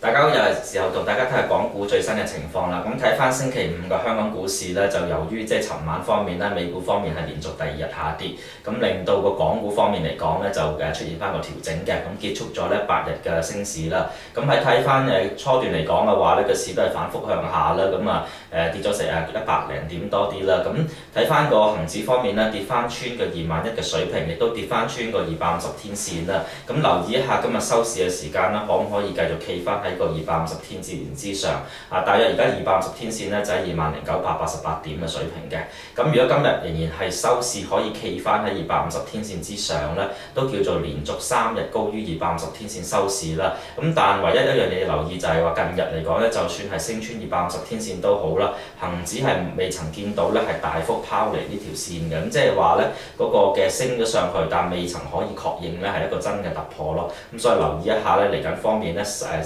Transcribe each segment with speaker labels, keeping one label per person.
Speaker 1: 大家好，又係時候同大家睇下港股最新嘅情況啦。咁睇翻星期五嘅香港股市咧，就由於尋晚方面咧，美股方面係連續第二日下跌，咁令到個港股方面嚟講咧，就出現翻個調整嘅，咁結束咗咧8日嘅升市啦。咁喺睇翻初段嚟講嘅話咧，個市都係反覆向下啦，咁跌咗成100零點多啲啦。咁睇翻個恆指方面咧，跌翻穿個21,000嘅水平，亦都跌翻穿個250天線啦。咁留意一下今日收市嘅時間啦，可唔可以繼續企翻喺個250天線之上？大約而家250天線咧就喺20,988點嘅水平嘅。咁如果今日仍然係收市可以企翻喺250天線之上咧，都叫做連續3日高於250天線收市啦。咁但唯一一樣嘢要留意就係話近日嚟講咧，就算係升穿250天線都好啦，恆指係未曾見到咧係大幅拋離呢條線嘅。咁即係話咧嗰個嘅升咗上去，但未曾可以確認咧係一個真嘅突破咯。咁所以留意一下咧嚟緊方面咧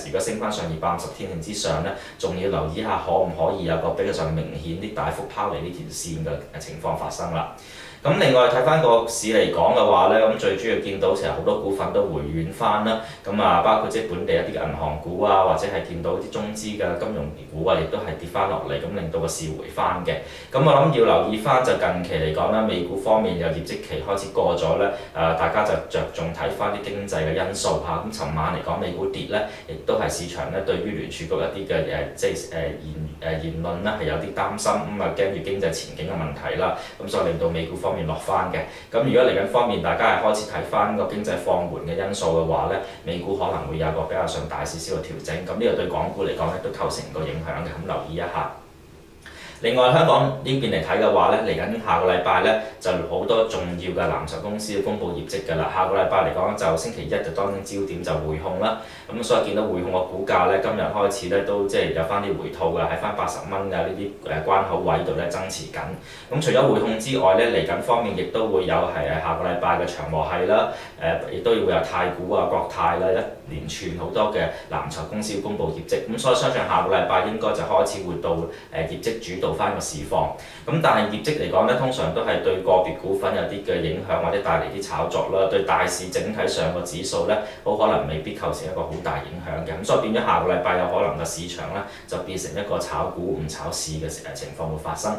Speaker 1: 如果升翻上250天線之上咧，仲要留意一下可唔可以有個比較上明顯啲大幅拋離呢條線嘅情況發生啦。咁另外睇翻個市嚟講嘅話咧，咁最主要見到其實好多股份都回軟翻啦。咁包括即係本地一啲嘅銀行股啊，或者係見到啲中資嘅金融股啊，亦都係跌翻落嚟，咁令到個市回翻嘅。咁我諗要留意翻就近期嚟講啦，美股方面有業績期開始過咗咧，大家就着重睇翻啲經濟嘅因素嚇。咁尋晚嚟講美股跌咧，亦都係市場咧對於聯儲局一啲嘅言論咧係有啲擔心，驚住經濟前景嘅問題啦。咁所以令到美股方面落翻嘅。咁如果嚟緊方面大家係開始睇翻個經濟放緩嘅因素嘅話咧，美股可能會有個比較上大少少嘅調整。咁呢個對港股嚟講咧都構成個影響嘅，咁留意一下。另外香港呢邊嚟睇嘅話咧，嚟緊下個禮拜咧就好多重要嘅藍籌公司要公佈業績㗎啦。下個禮拜嚟講就星期一就當然焦點就匯控啦。咁所以見到匯控個股價咧今日開始咧都即係有翻啲回吐㗎，喺翻80蚊嘅呢啲關口位度咧增持緊。咁除咗匯控之外咧，嚟緊方面亦都會有係下個禮拜嘅長和系啦，亦都會有太古啊、國泰啦，一連串好多嘅藍籌公司要公佈業績。咁所以相信下個禮拜應該就開始會到業績主導翻個市況。咁但係業績嚟講咧，通常都係對個別股份有啲嘅影響，或者帶嚟啲炒作啦。對大市整體上個指數咧，好可能未必構成一個好大影響嘅。咁所以變咗下個禮拜有可能個市場咧就變成一個炒股唔炒市嘅情況會發生。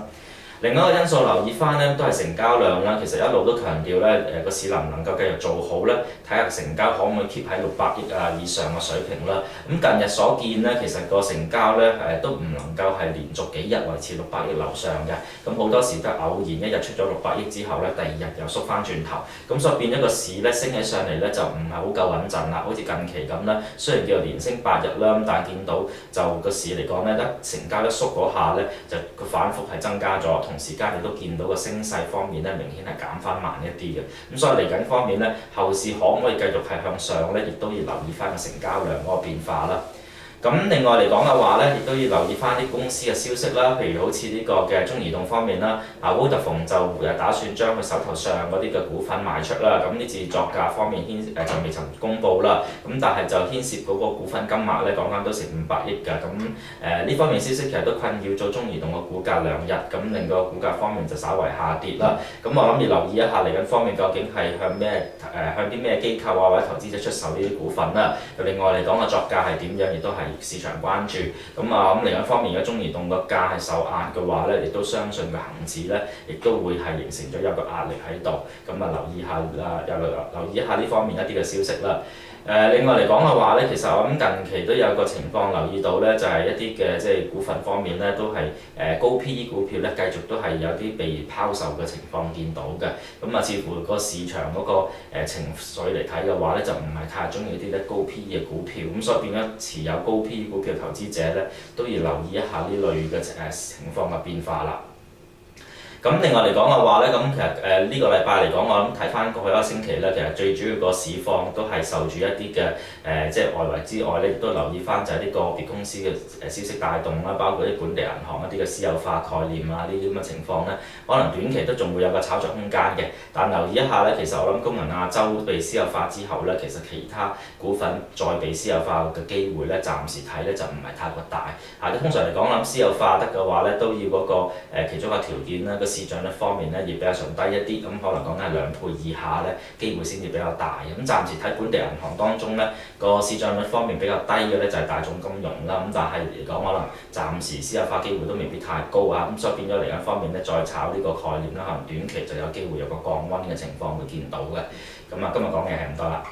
Speaker 1: 另外一個因素留意翻咧，都係成交量啦。其實一路都強調咧，個市能唔能夠繼續做好咧，睇下成交可唔可以 keep 喺600億以上嘅水平啦。咁近日所見咧，其實個成交咧都唔能夠係連續幾日維持600億樓上嘅。咁好多時都偶然一日出咗600億之後咧，第二日又縮翻轉頭。咁所以變咗個市咧升起上嚟咧就唔係好夠穩陣啦。好似近期咁啦，雖然叫做連升8日啦，咁但係見到就個市嚟講咧，成交一縮嗰下咧，就個反覆係增加咗。同時間亦都見到個升勢方面咧，明顯係減翻慢一啲嘅。咁所以嚟緊方面咧，後市可唔可以繼續係向上咧，亦都要留意翻個成交量嗰個變化啦。咁另外嚟講嘅話咧，亦都要留意翻啲公司嘅消息啦，譬如好似呢個嘅中移動方面啦，Vodafone就打算將佢手頭上嗰啲嘅股份賣出啦。咁呢次作價方面就未曾公佈啦。咁但係就牽涉嗰個股份金額咧，講緊都成500億㗎。咁呢方面消息其實都困擾咗中移動嘅股價2日，咁令到個股價方面就稍為下跌啦。咁我諗要留意一下嚟緊方面究竟係向啲咩機構啊或者投資者出售呢啲股份啦。另外嚟講個作價係點樣，亦都係市場關注。咁嚟緊方面嘅中移動個價係受壓嘅話咧，亦都相信個恆指咧，亦都會係形成咗有個壓力喺度。咁留意下又留意一下呢方面一啲嘅消息啦。另外嚟講嘅話咧，其實我諗近期都有個情況留意到咧，就係一啲嘅即係股份方面咧，都係高 PE 股票咧，繼續都係有啲被拋售嘅情況見到嘅。咁似乎個市場嗰個情緒嚟睇嘅話咧，就唔係太中意啲咧高 PE 嘅股票。咁所以變咗持有高 PE 股票投資者咧，都要留意一下呢類嘅情況嘅變化啦。咁另外嚟講嘅話咧，咁其實呢個禮拜嚟講，我諗睇翻過去一個星期咧，其實最主要個市況都係受住一啲嘅即係外圍之外咧，亦都留意翻就係啲個別公司嘅消息帶動啦，包括啲本地銀行一啲嘅私有化概念啊，呢啲咁嘅情況咧，可能短期都仲會有個炒作空間嘅。但留意一下咧，其實我諗工銀亞洲被私有化之後咧，其實其他股份再被私有化嘅機會咧，暫時睇咧就唔係太過大。通常嚟講，我諗私有化得嘅話咧，都要嗰個其中一個條件啦，個市漲率方面咧，要比較上低一啲，咁可能講緊係2倍以下咧，機會先至比較大。咁暫時睇本地銀行當中咧，個市漲率方面比較低嘅咧就係大眾金融啦。咁但係嚟講，可能暫時私有化機會都未必太高啊。咁所以變咗嚟緊方面咧，再炒呢個概念啦，可能短期就有機會有個降溫嘅情況會見到嘅。咁啊，今日講嘅係咁多啦。